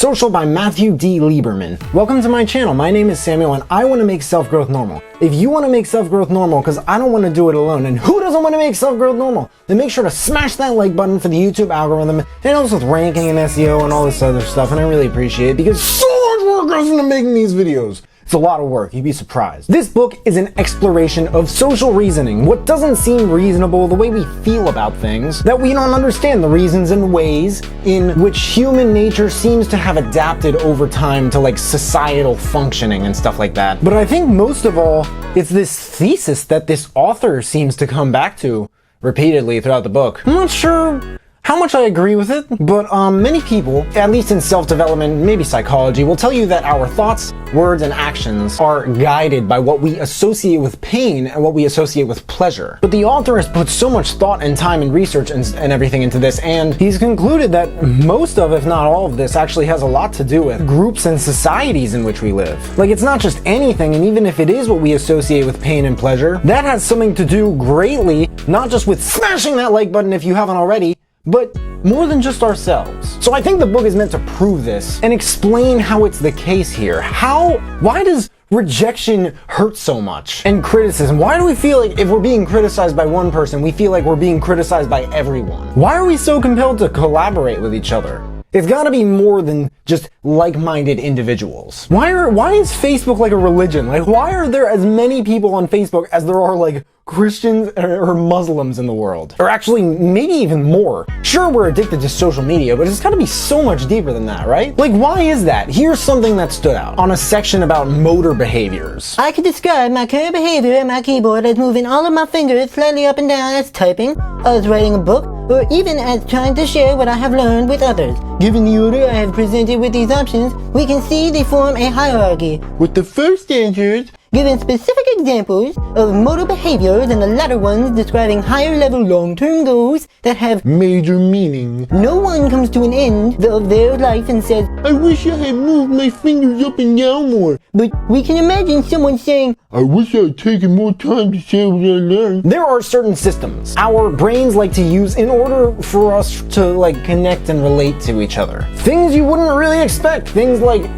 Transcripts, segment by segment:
Social by Matthew D. Lieberman. Welcome to my channel. My name is Samuel and I want to make self-growth normal. If you want to make self-growth normal, because I don't want to do it alone, and who doesn't want to make self-growth normal, then make sure to smash that like button for the YouTube algorithm. It helps with ranking and SEO and all this other stuff, and I really appreciate it because so much work goes into making these videos. It's a lot of work, you'd be surprised. This book is an exploration of social reasoning, what doesn't seem reasonable, the way we feel about things, that we don't understand the reasons and ways in which human nature seems to have adapted over time to like societal functioning and stuff like that. But I think most of all, it's this thesis that this author seems to come back to repeatedly throughout the book. I'm not sure how much I agree with it, but many people, at least in self-development, maybe psychology, will tell you that our thoughts, words, and actions are guided by what we associate with pain and what we associate with pleasure. But the author has put so much thought and time and research and everything into this, and he's concluded that most of, if not all of this, actually has a lot to do with groups and societies in which we live. Like, it's not just anything, and even if it is what we associate with pain and pleasure, that has something to do greatly, not just with smashing that like button if you haven't already, but more than just ourselves. So I think the book is meant to prove this and explain how it's the case here. Why does rejection hurt so much? And criticism. Why do we feel like if we're being criticized by one person, we feel like we're being criticized by everyone? Why are we so compelled to collaborate with each other? It's gotta be more than just like-minded individuals. Why is Facebook like a religion? Like, why are there as many people on Facebook as there are like Christians or Muslims in the world? Or actually, maybe even more. Sure, we're addicted to social media, but it's gotta be so much deeper than that, right? Like, why is that? Here's something that stood out on a section about motor behaviors. I could describe my current behavior at my keyboard as moving all of my fingers slightly up and down as typing, as writing a book, or even as trying to share what I have learned with others. Given the order I have presented with these options, we can see they form a hierarchy, with the first answers giving specific examples of motor behaviors and the latter ones describing higher level long-term goals that have major meaning. No one comes to an end of their life and says, I wish I had moved my fingers up and down more. But we can imagine someone saying, I wish I had taken more time to share what I learned. There are certain systems our brains like to use in order for us to like connect and relate to each other. Things you wouldn't really expect. Things like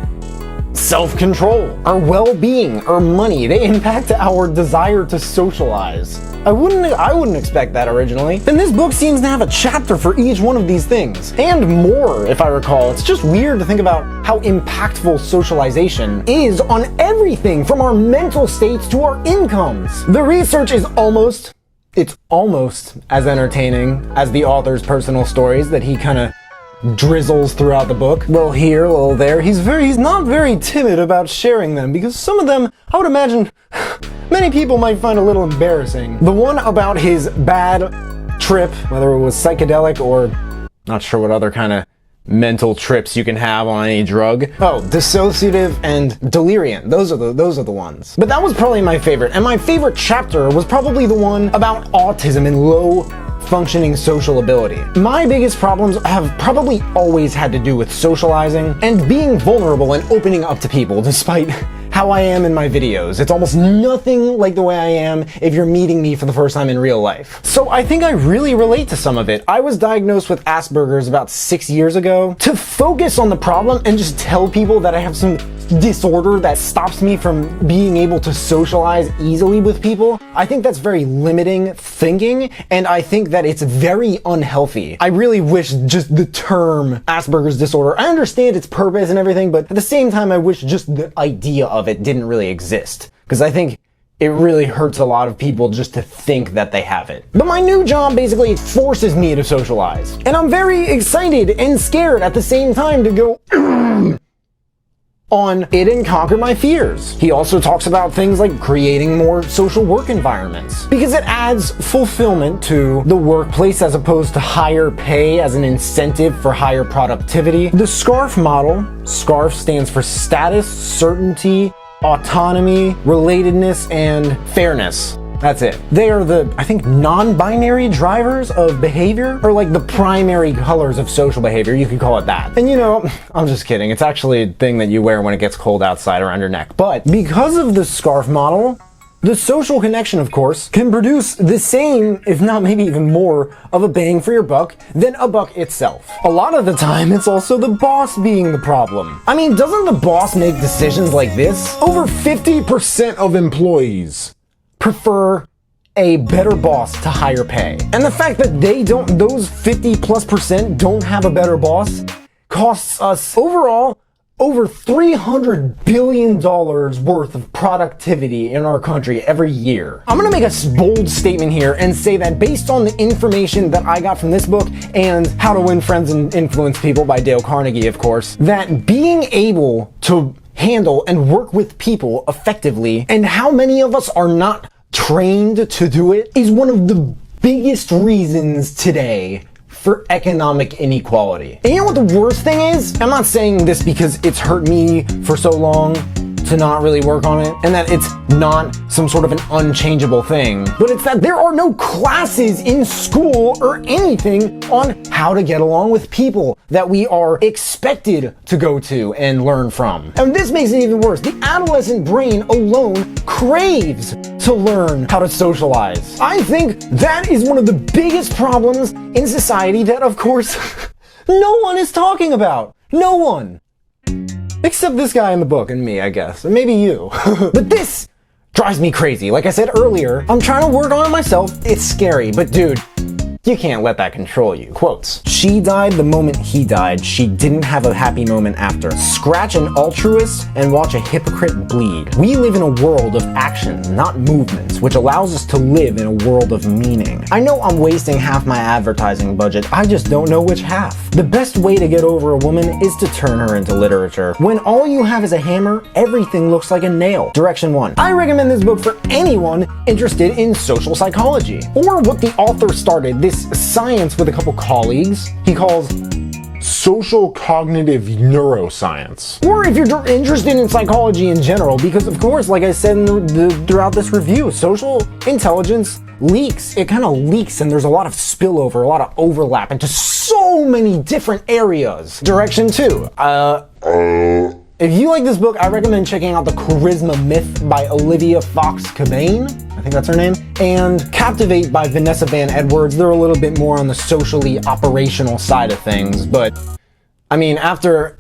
self-control, our well-being, our money. They impact our desire to socialize. I wouldn't expect that originally. And this book seems to have a chapter for each one of these things. And more, if I recall. It's just weird to think about how impactful socialization is on everything from our mental states to our incomes. The research is almost as entertaining as the author's personal stories that he kind of drizzles throughout the book. Little here, little there. He's not very timid about sharing them because some of them, I would imagine, many people might find a little embarrassing. The one about his bad trip, whether it was psychedelic or not sure what other kind of mental trips you can have on any drug. Oh, dissociative and delirium. Those are the ones. But that was probably my favorite. And my favorite chapter was probably the one about autism and low functioning social ability. My biggest problems have probably always had to do with socializing and being vulnerable and opening up to people despite how I am in my videos. It's almost nothing like the way I am if you're meeting me for the first time in real life. So I think I really relate to some of it. I was diagnosed with Asperger's about 6 years ago. To focus on the problem and just tell people that I have some disorder that stops me from being able to socialize easily with people, I think that's very limiting thinking, and I think that it's very unhealthy. I really wish just the term Asperger's disorder, I understand its purpose and everything, but at the same time I wish just the idea of it didn't really exist, because I think it really hurts a lot of people just to think that they have it. But my new job basically forces me to socialize, and I'm very excited and scared at the same time to go on it and conquer my fears. He also talks about things like creating more social work environments because it adds fulfillment to the workplace as opposed to higher pay as an incentive for higher productivity. The SCARF model, SCARF stands for status, certainty, autonomy, relatedness, and fairness. That's it. They are the, I think, non-binary drivers of behavior, or like the primary colors of social behavior, you could call it that. And you know, I'm just kidding. It's actually a thing that you wear when it gets cold outside around your neck. But because of the SCARF model, The social connection, of course, can produce the same, if not maybe even more, of a bang for your buck than a buck itself. A lot of the time, it's also the boss being the problem. I mean, doesn't the boss make decisions like this? Over 50% of employees prefer a better boss to higher pay. And the fact that those 50+% don't have a better boss costs us overall over $300 billion worth of productivity in our country every year. I'm gonna make a bold statement here and say that based on the information that I got from this book and How to Win Friends and Influence People by Dale Carnegie, of course, that being able to handle and work with people effectively, and how many of us are not trained to do it, is one of the biggest reasons today for economic inequality. And you know what the worst thing is? I'm not saying this because it's hurt me for so long to not really work on it, and that it's not some sort of an unchangeable thing, but it's that there are no classes in school or anything on how to get along with people that we are expected to go to and learn from. And this makes it even worse. The adolescent brain alone craves to learn how to socialize. I think that is one of the biggest problems in society that, of course, no one is talking about. No one. Except this guy in the book and me, I guess. And maybe you. But this drives me crazy. Like I said earlier, I'm trying to work on it myself. It's scary, but dude, you can't let that control you. Quotes. She died the moment he died. She didn't have a happy moment after. Scratch an altruist and watch a hypocrite bleed. We live in a world of actions, not movements, which allows us to live in a world of meaning. I know I'm wasting half my advertising budget. I just don't know which half. The best way to get over a woman is to turn her into literature. When all you have is a hammer, everything looks like a nail. Direction 1. I recommend this book for anyone interested in social psychology, or what the author started, this science with a couple colleagues he calls social cognitive neuroscience. Or if you're interested in psychology in general, because of course, like I said throughout this review, social intelligence leaks. It kind of leaks, and there's a lot of spillover, a lot of overlap into so many different areas. Direction 2. If you like this book, I recommend checking out The Charisma Myth by Olivia Fox Cabane, I think that's her name, and Captivate by Vanessa Van Edwards. They're a little bit more on the socially operational side of things, but I mean, after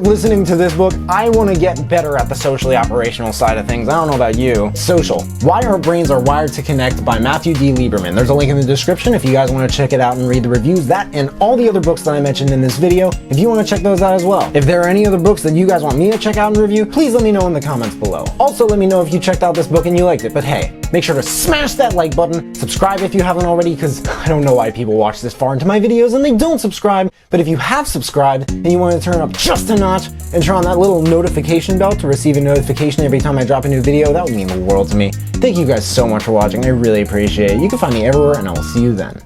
listening to this book, I want to get better at the socially operational side of things. I don't know about you. Social. Why Our Brains Are Wired to Connect by Matthew D. Lieberman. There's a link in the description if you guys want to check it out and read the reviews. That and all the other books that I mentioned in this video, if you want to check those out as well. If there are any other books that you guys want me to check out and review, please let me know in the comments below. Also, let me know if you checked out this book and you liked it. But hey, make sure to smash that like button, subscribe if you haven't already, because I don't know why people watch this far into my videos and they don't subscribe. But if you have subscribed and you want to turn up just a notch and turn on that little notification bell to receive a notification every time I drop a new video, that would mean the world to me. Thank you guys so much for watching. I really appreciate it. You can find me everywhere, and I will see you then.